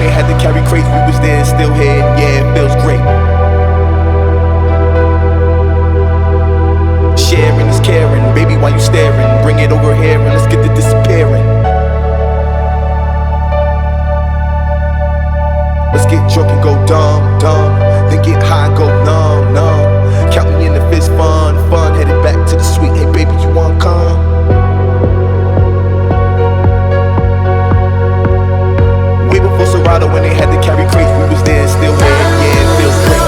they had to carry crates, we was there and still here, yeah, it feels great. Sharing is caring, baby, why you staring? Bring it over here and let's get to disappearing. Let's get drunk and go dumb, dumb. Then get high and go numb, numb. Count me in the fist, fun, fun. Headed back to the suite, hey baby, you wanna come? Way before Serato when they had to carry crates, we was there and still here, yeah, it feels great.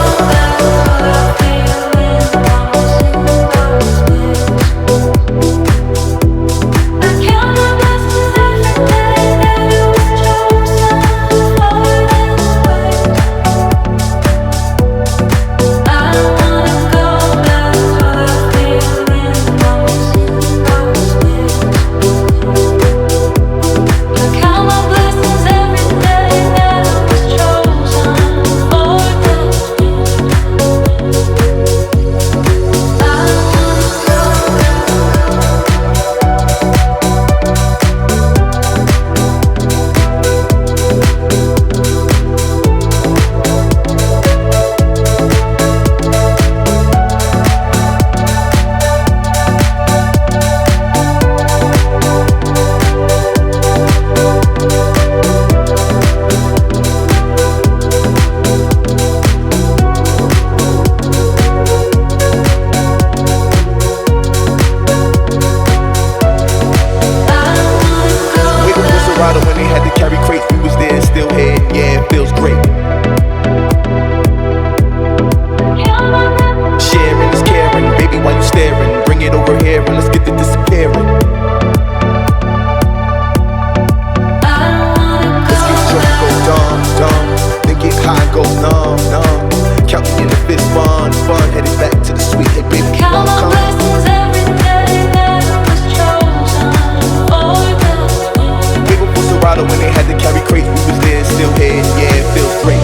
When they had to carry crates, we was there and still here, yeah, it feels great. Sharing is caring, baby, why you staring? Bring it over here and let's get to disappearing. Let's get drunk and go dumb, dumb. Then get high and go numb, numb. Count me in the fist, fun, fun. Headed back to the suite, hey baby, you wanna come? When they had to carry crates, we was there and still here, yeah, it feels great.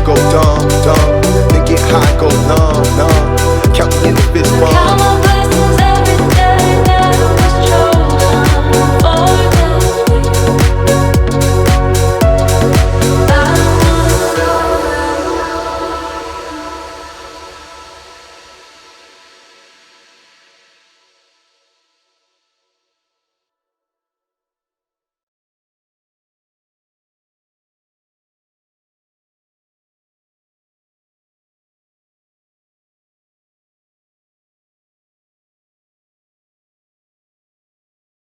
Go numb, then get high, go numb.